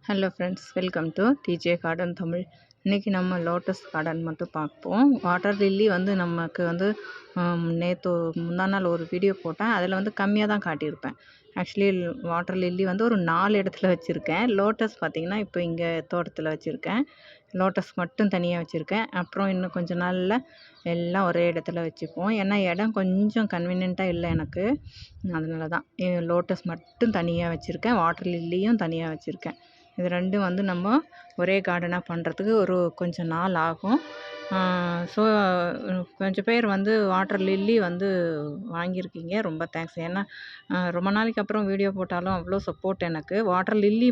Hello friends, welcome to DJ garden Tamil. இன்றைக்கி நம்ம lotus garden மட்டும் பார்ப்போம். வாட்டர் லில்லி நமக்கு நேற்று முந்தா நாள் ஒரு வீடியோ போட்டேன். அதில் கம்மியாக தான் காட்டியிருப்பேன். ஆக்சுவலி வாட்டர் லில்லி ஒரு 4 இடத்துல வச்சுருக்கேன். லோட்டஸ் பார்த்திங்கன்னா இப்போ இங்கே தோட்டத்தில் வச்சுருக்கேன். லோட்டஸ் மட்டும் தனியாக வச்சுருக்கேன். அப்புறம் இன்னும் கொஞ்சம் நாளில் எல்லாம் ஒரே இடத்துல வச்சுப்போம். ஏன்னா இடம் கொஞ்சம் கன்வீனியண்ட்டாக இல்லை எனக்கு. அதனால தான் லோட்டஸ் மட்டும் தனியாக வச்சுருக்கேன். வாட்டர் லில்லியும் தனியாக வச்சுருக்கேன். இது ரெண்டும் நம்ம ஒரே கார்டனாக பண்ணுறதுக்கு கொஞ்சம் நாள் ஆகும். ஸோ கொஞ்சம் பேர் வாட்டர் லில்லி வாங்கியிருக்கீங்க. ரொம்ப தேங்க்ஸ். ஏன்னா ரொம்ப நாளைக்கு அப்புறம் வீடியோ போட்டாலும் அவ்வளோ சப்போர்ட் எனக்கு. வாட்டர் லில்லி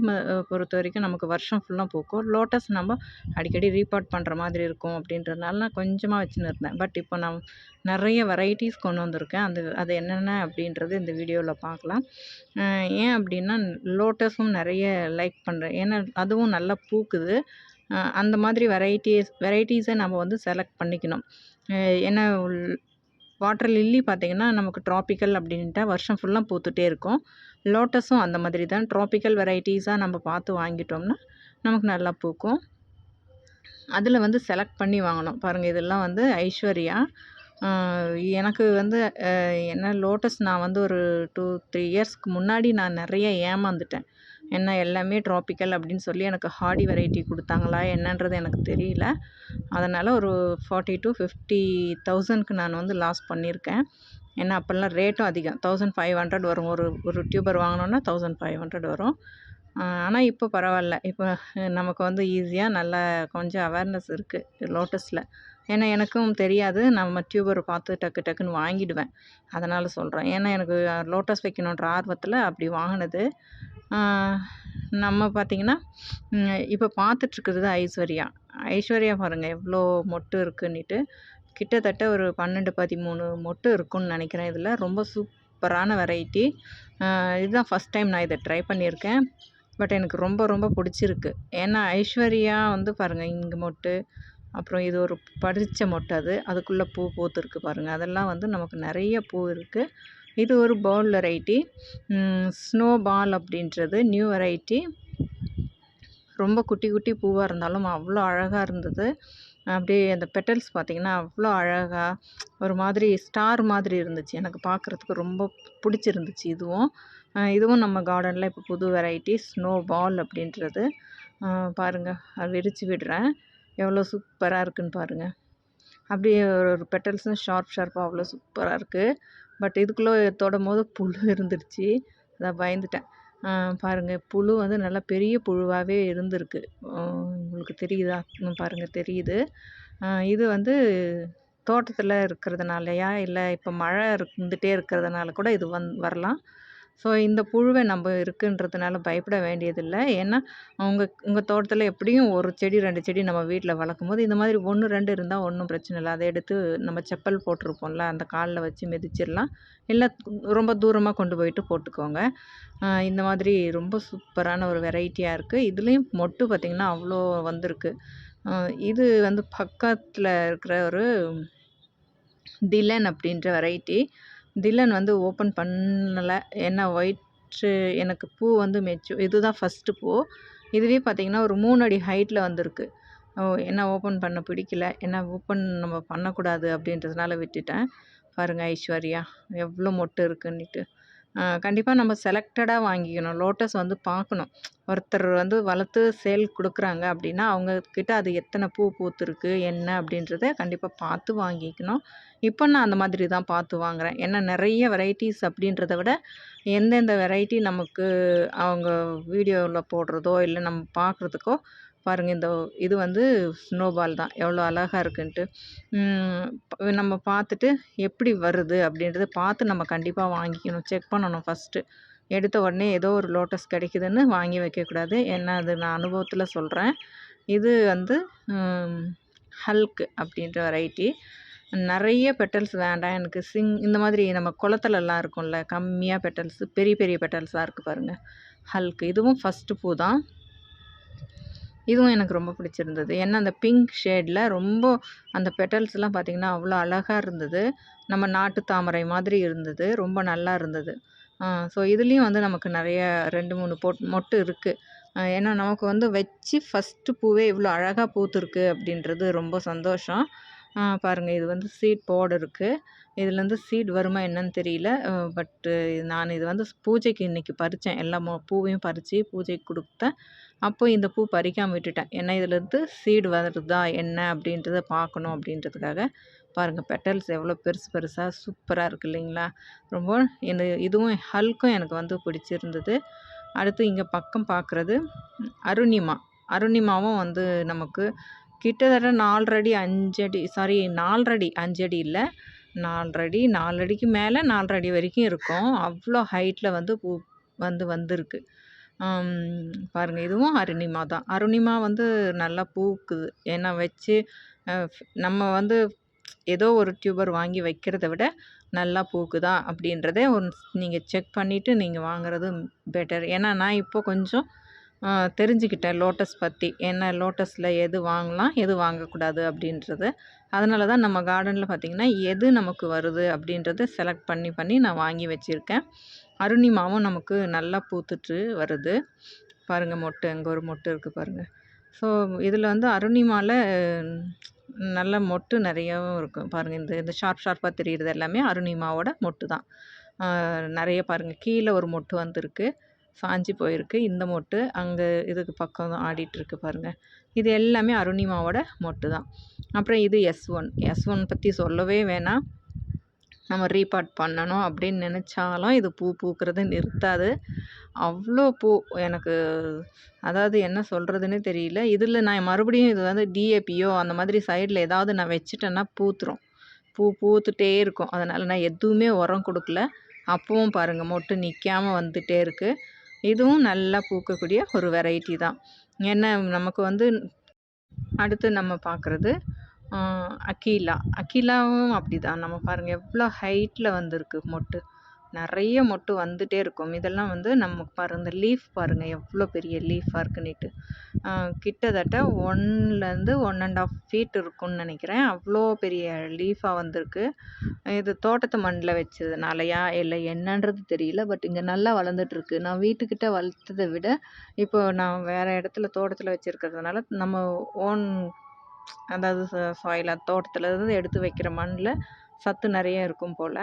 பொறுத்த வரைக்கும் நமக்கு வருஷம் ஃபுல்லாக பூக்கும். லோட்டஸ் நம்ம அடிக்கடி ரீபாட் பண்ணுற மாதிரி இருக்கும் அப்படின்றதுனால நான் கொஞ்சமாக வச்சுன்னு இருந்தேன். பட் இப்போ நான் நிறைய வெரைட்டிஸ் கொண்டு வந்திருக்கேன். அது என்னென்ன அப்படின்றது இந்த வீடியோவில் பார்க்கலாம். ஏன் அப்படின்னா லோட்டஸும் நிறைய லைக் பண்ணுறேன். ஏன்னா அதுவும் நல்லா பூக்குது. அந்த மாதிரி வெரைட்டிஸை நம்ம செலக்ட் பண்ணிக்கணும். ஏன்னா வாட்டர் லில்லி பார்த்திங்கன்னா நமக்கு ட்ராபிக்கல் அப்படின்ட்டா வருஷம் ஃபுல்லாக பூத்துட்டே இருக்கும். லோட்டஸும் அந்த மாதிரி தான். ட்ராபிக்கல் வெரைட்டிஸாக நம்ம பார்த்து வாங்கிட்டோம்னா நமக்கு நல்லா பூக்கும். அதில் செலக்ட் பண்ணி வாங்கணும். பாருங்கள், இதெல்லாம் ஐஸ்வர்யா. எனக்கு என்ன லோட்டஸ் நான் ஒரு 2-3 இயர்ஸ்க்கு முன்னாடி நான் நிறைய ஏமாந்துட்டேன். ஏன்னா எல்லாமே ட்ராபிக்கல் அப்படின்னு சொல்லி எனக்கு ஹார்டி வெரைட்டி கொடுத்தாங்களா என்னன்றது எனக்கு தெரியல. அதனால் ஒரு 40,000 to 50,000க்கு நான் லாஸ் பண்ணியிருக்கேன். ஏன்னா அப்போல்லாம் ரேட்டும் அதிகம். 1,500 வரும். ஒரு டியூபர் வாங்கினோன்னா 1,500 வரும். ஆனால் இப்போ பரவாயில்ல. இப்போ நமக்கு ஈஸியாக நல்லா கொஞ்சம் அவேர்னஸ் இருக்குது லோட்டஸில். ஏன்னா எனக்கும் தெரியாது. நம்ம டியூபர் பார்த்து டக்குன்னு வாங்கிடுவேன். அதனால் சொல்கிறேன். ஏன்னா எனக்கு லோட்டஸ் வைக்கணுன்ற ஆர்வத்தில் அப்படி வாங்கினது. நம்ம பார்த்திங்கன்னா இப்போ பார்த்துட்ருக்குறது ஐஸ்வர்யா. ஐஸ்வர்யா பாருங்கள் எவ்வளோ மொட்டு இருக்குன்னுட்டு. கிட்டத்தட்ட ஒரு 12-13 மொட்டு இருக்குன்னு நினைக்கிறேன். இதில் ரொம்ப சூப்பரான வெரைட்டி. இதுதான் ஃபஸ்ட் டைம் நான் இதை ட்ரை பண்ணியிருக்கேன். பட் எனக்கு ரொம்ப ரொம்ப பிடிச்சிருக்கு. ஏன்னா ஐஸ்வர்யா பாருங்கள் இங்கே மொட்டு, அப்புறம் இது ஒரு படித்த மொட்டு, அதுக்குள்ளே பூ பூத்துருக்கு பாருங்கள். அதெல்லாம் நமக்கு நிறைய பூ இருக்குது. இது ஒரு பால் வெரைட்டி. ஸ்னோ பால் அப்படின்றது நியூ வெரைட்டி. ரொம்ப குட்டி குட்டி பூவாக இருந்தாலும் அவ்வளோ அழகாக இருந்தது. அப்படியே அந்த பெட்டல்ஸ் பார்த்திங்கன்னா அவ்வளோ அழகாக ஒரு மாதிரி ஸ்டார் மாதிரி இருந்துச்சு. எனக்கு பார்க்குறதுக்கு ரொம்ப பிடிச்சிருந்துச்சு. இதுவும் நம்ம கார்டனில் இப்போ புது வெரைட்டி ஸ்னோ பால் அப்படின்றது. பாருங்கள், விரித்து விடுறேன். எவ்வளோ சூப்பராக இருக்குதுன்னு பாருங்கள். அப்படியே ஒரு பெட்டல்ஸும் ஷார்ப்பாக அவ்வளோ சூப்பராக இருக்குது. பட் இதுக்குள்ளே தொடும்போது புழு இருந்துருச்சு. அதான் பயந்துட்டேன். பாருங்கள், புழு நல்லா பெரிய புழுவாகவே இருந்திருக்கு. உங்களுக்கு தெரியுதா? பாருங்கள், தெரியுது. இது தோட்டத்தில் இருக்கிறதுனாலயா இல்லை இப்போ மழை இருந்துகிட்டே இருக்கிறதுனால கூட இது வரலாம். ஸோ இந்த புழுவை நம்ம இருக்குன்றதுனால பயப்பட வேண்டியதில்லை. ஏன்னா உங்கள் தோட்டத்தில் எப்படியும் ஒரு செடி 2 செடி நம்ம வீட்டில் வளர்க்கும் போது இந்த மாதிரி 1, 2 இருந்தால் ஒன்றும் பிரச்சனை இல்லை. அதை எடுத்து நம்ம செப்பல் போட்டிருப்போம்ல, அந்த காலில் வச்சு மிதிச்சிடலாம். இல்லை ரொம்ப தூரமாக கொண்டு போயிட்டு போட்டுக்கோங்க. இந்த மாதிரி ரொம்ப சூப்பரான ஒரு வெரைட்டியாக இருக்குது. இதுலேயும் மொட்டு பார்த்திங்கன்னா அவ்வளோ வந்திருக்கு. இது பக்கத்தில் இருக்கிற ஒரு டிலன் அப்படின்ற வெரைட்டி. டிலன் ஓப்பன் பண்ணலை. ஏன்னா ஒயிட்டு எனக்கு பூ இதுதான் ஃபஸ்ட்டு பூ. இதுவே பார்த்திங்கன்னா ஒரு 3 அடி ஹைட்டில் வந்திருக்கு. என்ன ஓப்பன் பண்ண பிடிக்கல. ஏன்னா ஓப்பன் நம்ம பண்ணக்கூடாது அப்படின்றதுனால விட்டுட்டேன். பாருங்கள் ஐஸ்வர்யா எவ்வளோ மொட்டு இருக்குன்னுட்டு. கண்டிப்பாக நம்ம செலக்டடாக வாங்கிக்கணும். லோட்டஸ் பார்க்கணும். ஒருத்தர் வளர்த்து சேல் கொடுக்குறாங்க அப்படின்னா அவங்கக்கிட்ட அது எத்தனை பூ பூத்துருக்கு என்ன அப்படின்றத கண்டிப்பாக பார்த்து வாங்கிக்கணும். இப்போ நான் அந்த மாதிரி தான் பார்த்து வாங்குகிறேன். ஏன்னா நிறைய வெரைட்டிஸ் அப்படின்றத விட எந்தெந்த வெரைட்டி நமக்கு அவங்க வீடியோவில் போடுறதோ இல்லை நம்ம பார்க்குறதுக்கோ பாருங்கள். இது ஸ்னோபால் தான் எவ்வளோ அழகாக இருக்குன்ட்டு. நம்ம பார்த்துட்டு எப்படி வருது அப்படின்றத பார்த்து நம்ம கண்டிப்பாக வாங்கிக்கணும். செக் பண்ணணும் ஃபஸ்ட்டு. எடுத்த உடனே ஏதோ ஒரு லோட்டஸ் கிடைக்குதுன்னு வாங்கி வைக்கக்கூடாது. ஏன்னா அது நான் அனுபவத்தில் சொல்கிறேன். இது ஹல்க் அப்படின்ற வெரைட்டி. நிறைய பெட்டல்ஸ் வேண்டாம் எனக்கு. இந்த மாதிரி நம்ம குளத்துலலாம் இருக்கும்ல, கம்மியாக பெட்டல்ஸு, பெரிய பெரிய பெட்டல்ஸாக இருக்குது பாருங்கள். ஹல்க் இதுவும் ஃபஸ்ட்டு பூ தான். இதுவும் எனக்கு ரொம்ப பிடிச்சிருந்தது. ஏன்னா அந்த பிங்க் ஷேடில் ரொம்ப அந்த பெட்டல்ஸ்லாம் பார்த்திங்கன்னா அவ்வளோ அழகாக இருந்தது. நம்ம நாட்டு தாமரை மாதிரி இருந்தது. ரொம்ப நல்லா இருந்தது. ஸோ இதுலேயும் நமக்கு நிறைய 2-3 மொட்டு இருக்குது. ஏன்னா நமக்கு வந்து வச்சு ஃபஸ்ட்டு பூவே இவ்வளோ அழகாக பூத்துருக்கு அப்படின்றது ரொம்ப சந்தோஷம். பாருங்கள், இது வந்து சீட் போட இருக்குது. இதுலேருந்து சீட் வருமா என்னன்னு தெரியல. பட்டு நான் இது வந்து பூஜைக்கு இன்றைக்கி பறித்தேன். எல்லா பூவையும் பறித்து பூஜைக்கு கொடுத்தேன். அப்போ இந்த பூ பறிக்காமல் விட்டுட்டேன். ஏன்னா இதுலேருந்து சீடு வருதா என்ன அப்படின்றத பார்க்கணும் அப்படின்றதுக்காக. பாருங்கள், பெட்டல்ஸ் எவ்வளோ பெருசு பெருசாக சூப்பராக இருக்குது இல்லைங்களா? ரொம்ப இதுவும் ஹல்க்கும் எனக்கு வந்து பிடிச்சிருந்தது. அடுத்து இங்கே பக்கம் பார்க்குறது அருணிமா. அருணிமாவும் வந்து நமக்கு கிட்டத்தட்ட 4 அடி 5 அடி, சாரி 4 அடி 5 அடி இல்லை, 4 அடி 4 அடிக்கு மேலே 4 அடி வரைக்கும் இருக்கும். அவ்வளோ ஹைட்டில் வந்து பூ வந்திருக்கு. பாருங்கள், இதுவும் அருணிமா தான். அருணிமா வந்து நல்லா பூக்குது. ஏன்னா வச்சு நம்ம வந்து ஏதோ ஒரு டியூபர் வாங்கி வைக்கிறத விட நல்லா பூக்குதா அப்படின்றதே நீங்கள் செக் பண்ணிவிட்டு நீங்கள் வாங்குறது பெட்டர். ஏன்னா நான் இப்போ கொஞ்சம் தெரிஞ்சுக்கிட்டேன் லோட்டஸ் பற்றி. ஏன்னா லோட்டஸில் எது வாங்கலாம் எது வாங்கக்கூடாது அப்படின்றது. அதனால தான் நம்ம கார்டனில் பார்த்திங்கன்னா எது நமக்கு வருது அப்படின்றத செலக்ட் பண்ணி நான் வாங்கி வச்சுருக்கேன். அருணிமாவும் நமக்கு நல்லா பூத்துட்டு வருது. பாருங்கள், மொட்டு அங்கே ஒரு மொட்டு இருக்குது பாருங்கள். ஸோ இதில் வந்து அருணிமாவில் நல்ல மொட்டு நிறையாவும் இருக்கும். பாருங்கள், இந்த ஷார்ப்பாக தெரிகிறது எல்லாமே அருணிமாவோட மொட்டு தான். நிறைய பாருங்கள், கீழே ஒரு மொட்டு வந்திருக்கு, சாஞ்சி போயிருக்கு. இந்த மொட்டு அங்கே இதுக்கு பக்கம் ஆடிட்டுருக்கு பாருங்கள். இது எல்லாமே அருணிமாவோட மொட்டு தான். அப்புறம் இது S1 பற்றி சொல்லவே வேணாம். நம்ம ரீபாட் பண்ணணும் அப்படின்னு நினச்சாலும் இது பூக்கிறது நிறுத்தாது. அவ்வளோ பூ எனக்கு, அதாவது என்ன சொல்கிறதுன்னு தெரியல. இதில் நான் மறுபடியும் இது வந்து டிஏபியோ அந்த மாதிரி சைடில் ஏதாவது நான் வச்சுட்டேன்னா பூத்துரும். பூத்துட்டே இருக்கும். அதனால் நான் எதுவுமே உரம் கொடுக்கல. அப்பவும் பாருங்கள், மொட்டு நிற்காமல் வந்துகிட்டே இருக்குது. இதுவும் நல்லா பூக்கக்கூடிய ஒரு வெரைட்டி தான். ஏன்னா நமக்கு வந்து அடுத்து நம்ம பார்க்குறது அக்கீலாவும் அப்படி தான். நம்ம பாருங்கள் எவ்வளோ ஹைட்டில் வந்திருக்கு மொட்டு. நிறைய மொட்டு வந்துகிட்டே இருக்கும். இதெல்லாம் வந்து நமக்கு பாருங்கள், இந்த லீஃப் பாருங்கள் எவ்வளோ பெரிய லீஃபாக இருக்குன்னுட்டு. கிட்டத்தட்ட 1லேருந்து 1.5 ஃபீட் இருக்கும்னு நினைக்கிறேன். அவ்வளோ பெரிய லீஃபாக வந்திருக்கு. இது தோட்டத்து மண்ணில் வச்சதுனாலயா இல்லை என்னன்றது தெரியல. பட் இங்கே நல்லா வளர்ந்துட்டுருக்கு. நான் வீட்டுக்கிட்ட வளர்த்ததை விட இப்போ நான் வேறு இடத்துல தோட்டத்தில் வச்சுருக்கிறதுனால நம்ம ஓன், அதாவது சாயில் தோட்டத்துலேருந்து எடுத்து வைக்கிற மண்ணில் சத்து நிறைய இருக்கும் போல்.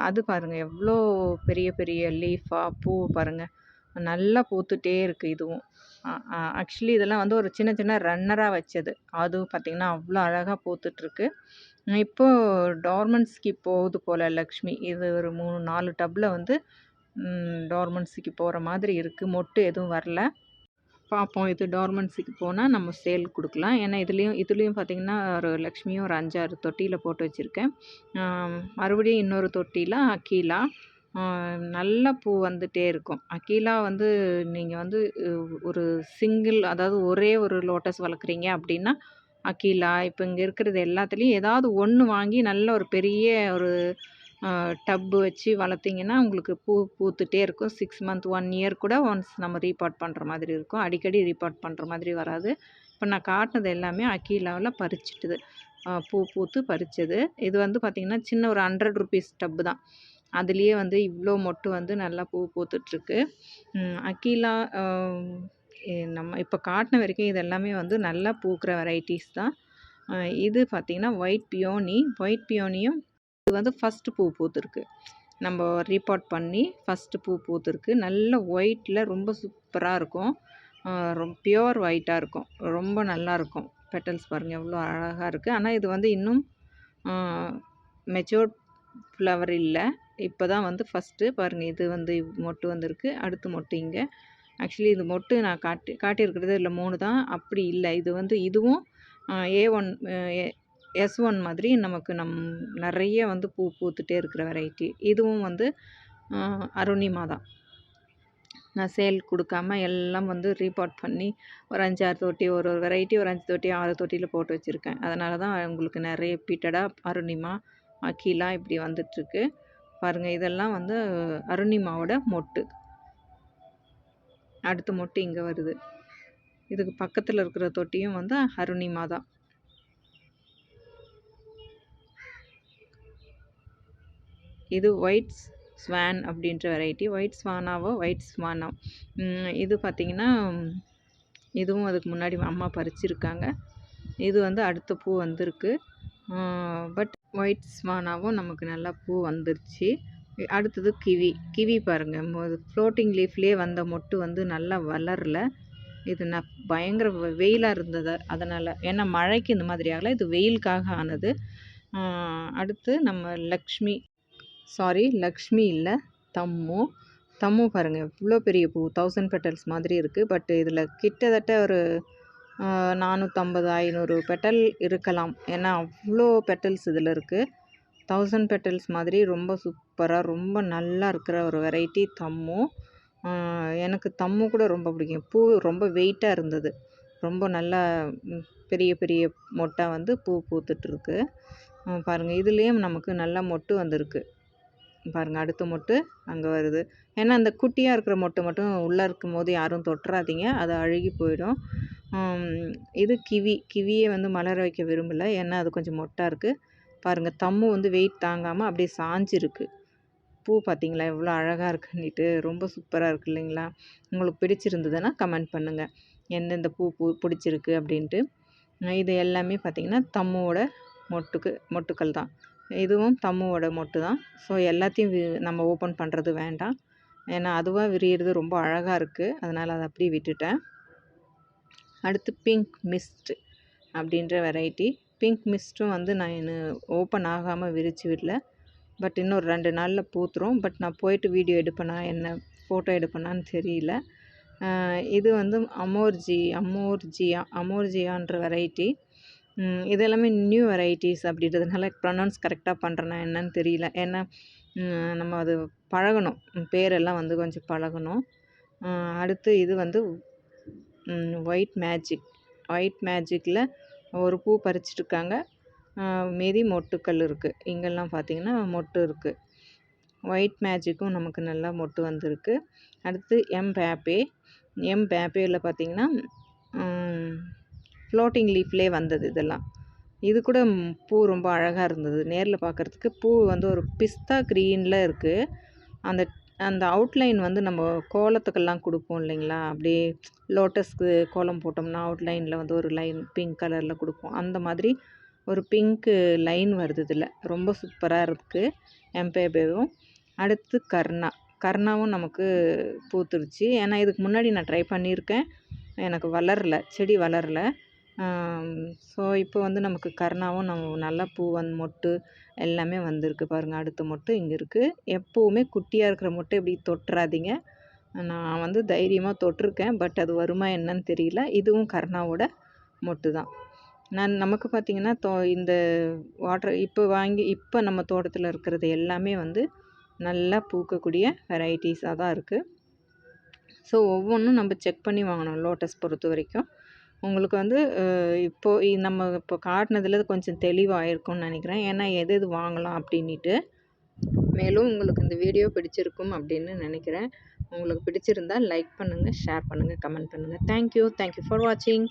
அது பாருங்கள் எவ்வளோ பெரிய பெரிய லீஃபாக பூ பாருங்கள், நல்லா பூத்துட்டே இருக்குது. இதுவும் ஆக்சுவலி இதெல்லாம் வந்து ஒரு சின்ன சின்ன ரன்னராக வச்சது. அதுவும் பார்த்திங்கன்னா அவ்வளோ அழகாக பூத்துட்ருக்கு. இப்போது டார்மன்ஸிக்கு போகுது போல் லக்ஷ்மி. இது ஒரு 3-4 டப்பில் வந்து டார்மன்ஸிக்கு போகிற மாதிரி இருக்குது. மொட்டு எதுவும் வரல. பார்ப்போம், இது டார்மன்ஸிக்கு போனால் நம்ம சேல் கொடுக்கலாம். ஏன்னா இதுலேயும் பார்த்திங்கன்னா ஒரு லக்ஷ்மியும் ஒரு 5-6 தொட்டியில் போட்டு வச்சுருக்கேன். மறுபடியும் இன்னொரு தொட்டியில் அக்கீலா. நல்ல பூ வந்துகிட்டே இருக்கும். அக்கீலா வந்து நீங்கள் வந்து ஒரு சிங்கிள், அதாவது ஒரே ஒரு லோட்டஸ் வளர்க்குறீங்க அப்படின்னா அக்கீலா, இப்போ இங்கே இருக்கிறது எல்லாத்துலேயும் ஏதாவது ஒன்று வாங்கி நல்ல ஒரு பெரிய ஒரு டப்பு வச்சு வளர்த்திங்கன்னா உங்களுக்கு பூத்துட்டே இருக்கும். 6 மந்த் 1 இயர் கூட ஒன்ஸ் நம்ம ரீபாட் பண்ணுற மாதிரி இருக்கும். அடிக்கடி ரீபாட் பண்ணுற மாதிரி வராது. இப்போ நான் காட்டினது எல்லாமே அக்கீலாவில் பறிச்சிட்டுது, பூத்து பறித்தது. இது வந்து பார்த்திங்கன்னா சின்ன ஒரு 100 ருபீஸ் டப்பு தான். அதுலேயே வந்து இவ்வளோ மொட்டு வந்து நல்லா பூத்துட்ருக்கு. அக்கீலா நம்ம இப்போ காட்டின வரைக்கும் இது எல்லாமே வந்து நல்லா பூக்கிற வெரைட்டிஸ் தான். இது பார்த்திங்கன்னா ஒயிட் பியோனியும் இது வந்து ஃபஸ்ட்டு பூத்துருக்கு. நம்ம ரீபாட் பண்ணி ஃபஸ்ட்டு பூத்துருக்கு. நல்ல ஒயிட்டில் ரொம்ப சூப்பராக இருக்கும். ரொம்ப பியோர் ஒயிட்டாக இருக்கும். ரொம்ப நல்லாயிருக்கும். பெட்டல்ஸ் பாருங்கள் எவ்வளோ அழகாக இருக்குது. ஆனால் இது வந்து இன்னும் மெச்சூர்ட் ஃப்ளவர் இல்லை. இப்போ தான் வந்து ஃபஸ்ட்டு பாருங்கள், இது வந்து மொட்டு வந்திருக்கு. அடுத்து மொட்டு இங்கே. ஆக்சுவலி இது மொட்டு நான் காட்டியிருக்கிறது இல்லை 3 தான். அப்படி இல்லை, இது வந்து இதுவும் S1 மாதிரி நமக்கு நிறைய வந்து பூத்துட்டே இருக்கிற வெரைட்டி. இதுவும் வந்து அருணிமா தான். நான் சேல் கொடுக்காம எல்லாம் வந்து ரீபாட் பண்ணி ஒரு 5-6 தொட்டி, ஒரு வெரைட்டி ஒரு 5 தொட்டி 6 தொட்டியில் போட்டு வச்சுருக்கேன். அதனால தான் உங்களுக்கு நிறைய ரிப்பீட்டடாக அருணிமா, அக்கீலா இப்படி வந்துட்டுருக்கு. பாருங்கள், இதெல்லாம் வந்து அருணிமாவோட மொட்டு. அடுத்த மொட்டு இங்கே வருது. இதுக்கு பக்கத்தில் இருக்கிற தொட்டியும் வந்து அருணிமா தான். இது ஒயிட் ஸ்வான் அப்படின்ற வெரைட்டி. ஒயிட் ஸ்வானாவோ ஒயிட் ஸ்வானா. இது பார்த்திங்கன்னா இதுவும் அதுக்கு முன்னாடி அம்மா பறிச்சிருக்காங்க. இது வந்து அடுத்த பூ வந்திருக்கு. பட் ஒயிட் ஸ்வானாவும் நமக்கு நல்லா பூ வந்துருச்சு. அடுத்தது கிவி பாருங்கள், ஃப்ளோட்டிங் லீஃப்லேயே வந்த மொட்டு வந்து நல்லா வளரல. இது பயங்கர வெயிலாக இருந்தது அதனால், ஏன்னா மழைக்கு இந்த மாதிரி ஆகலை, இது வெயிலுக்காக ஆனது. அடுத்து நம்ம லக்ஷ்மி இல்லை, தம்மு பாருங்கள், இவ்வளோ பெரிய பூ 1000 பெட்டல்ஸ் மாதிரி இருக்குது. பட் இதில் கிட்டத்தட்ட ஒரு 450 500 பெட்டல் இருக்கலாம். ஏன்னா அவ்வளோ பெட்டல்ஸ் இதில் இருக்குது. 1000 பெட்டல்ஸ் மாதிரி ரொம்ப சூப்பராக ரொம்ப நல்லா இருக்கிற ஒரு வெரைட்டி தம்மு. எனக்கு தம்மு கூட ரொம்ப பிடிக்கும். பூ ரொம்ப வெயிட்டாக இருந்தது. ரொம்ப நல்லா பெரிய பெரிய மொட்டாக வந்து பூ பூத்துட்ருக்கு. பாருங்கள், இதுலேயும் நமக்கு நல்லா மொட்டு வந்திருக்கு. பாருங்கள், அடுத்த மொட்டு அங்கே வருது. ஏன்னா அந்த குட்டியாக இருக்கிற மொட்டு மட்டும் உள்ளே இருக்கும் போது யாரும் தொட்டுறாதீங்க, அது அழுகி போயிடும். இது கிவியே வந்து மலர வைக்க விரும்பலை, ஏன்னா அது கொஞ்சம் மொட்டாக இருக்குது. பாருங்கள், தம்மு வந்து வெயிட் தாங்காமல் அப்படியே சாஞ்சிருக்கு. பூ பார்த்திங்களா எவ்வளோ அழகாக இருக்குன்னுட்டு, ரொம்ப சூப்பராக இருக்குது இல்லைங்களா? உங்களுக்கு பிடிச்சிருந்ததுன்னா கமெண்ட் பண்ணுங்கள், எந்தெந்த பூ பிடிச்சிருக்கு அப்படின்ட்டு. இது எல்லாமே பார்த்திங்கன்னா தம்முவோட மொட்டுக்கள் தான். இதுவும் தம்முவோட மொட்டு தான். ஸோ எல்லாத்தையும் நம்ம ஓப்பன் பண்ணுறது வேண்டாம், ஏன்னா அதுவாக விரியிறது ரொம்ப அழகாக இருக்குது. அதனால் அதை அப்படியே விட்டுட்டேன். அடுத்து பிங்க் மிஸ்ட் அப்படின்ற வெரைட்டி. பிங்க் மிஸ்ட்டும் வந்து நான் ஓப்பன் ஆகாமல் விரித்து விடல. பட் இன்னொரு 2 நாளில் பூத்துரும். பட் நான் போயிட்டு வீடியோ எடுப்பேனா என்ன ஃபோட்டோ எடுப்பேனான்னு தெரியல. இது வந்து அமோர்ஜியான்ற வெரைட்டி. இது எல்லாமே நியூ வெரைட்டிஸ் அப்படின்றதுனால ப்ரொனவுன்ஸ் கரெக்டாக பண்ணுறேன்னா என்னன்னு தெரியல. ஏன்னா நம்ம அது பழகணும், பேரெல்லாம் வந்து கொஞ்சம் பழகணும். அடுத்து இது வந்து ஒயிட் மேஜிக்கில் ஒரு பூ பறிச்சிட்ருக்காங்க. மீதி மொட்டுக்கள் இருக்குது. இங்கெல்லாம் பார்த்திங்கன்னா மொட்டு இருக்குது. ஒயிட் மேஜிக்கும் நமக்கு நல்லா மொட்டு வந்திருக்கு. அடுத்து எம்பேப்பேயில் பார்த்திங்கன்னா ஃப்ளோட்டிங் லீஃப்லேயே வந்தது இதெல்லாம். இது கூட பூ ரொம்ப அழகாக இருந்தது. நேரில் பார்க்குறதுக்கு பூ வந்து ஒரு பிஸ்தா க்ரீனில் இருக்குது. அந்த அவுட்லைன் வந்து நம்ம கோலத்துக்கெல்லாம் கொடுப்போம் இல்லைங்களா? அப்படியே லோட்டஸ்க்கு கோலம் போட்டோம்னா அவுட்லைனில் வந்து ஒரு லைன் பிங்க் கலரில் கொடுப்போம். அந்த மாதிரி ஒரு பிங்க்கு லைன் வருது இதில். ரொம்ப சூப்பராக இருக்குது எம்பேபேவும். அடுத்து கர்ணாவும் நமக்கு பூத்துருச்சு. ஏன்னா இதுக்கு முன்னாடி நான் ட்ரை பண்ணியிருக்கேன், எனக்கு செடி வளரல. ஸோ இப்போ வந்து நமக்கு கர்ணாவும் நல்லா பூ மொட்டு எல்லாமே வந்திருக்கு. பாருங்கள், அடுத்த மொட்டு இங்கே இருக்குது. எப்போவுமே குட்டியாக இருக்கிற மொட்டை இப்படி தொட்டுறாதீங்க. நான் வந்து தைரியமாக தொட்டிருக்கேன், பட் அது வருமா என்னன்னு தெரியல. இதுவும் கர்ணாவோட மொட்டு தான். நமக்கு பார்த்திங்கன்னா இந்த வாட்டர் இப்போ நம்ம தோட்டத்தில் இருக்கிறது எல்லாமே வந்து நல்லா பூக்கக்கூடிய வெரைட்டிஸாக தான் இருக்குது. ஸோ ஒவ்வொன்றும் நம்ம செக் பண்ணி வாங்கணும். லோட்டஸ் பொறுத்த வரைக்கும் உங்களுக்கு வந்து நம்ம இப்போ காட்டினதில் கொஞ்சம் தெளிவாகிருக்கும்னு நினைக்கிறேன். ஏன்னா எது வாங்கலாம் அப்படின்ட்டு. மேலும் உங்களுக்கு இந்த வீடியோ பிடிச்சிருக்கும் அப்படின்னு நினைக்கிறேன். உங்களுக்கு பிடிச்சிருந்தால் லைக் பண்ணுங்கள், ஷேர் பண்ணுங்கள், கமெண்ட் பண்ணுங்கள். தேங்க்யூ ஃபார் வாட்சிங்.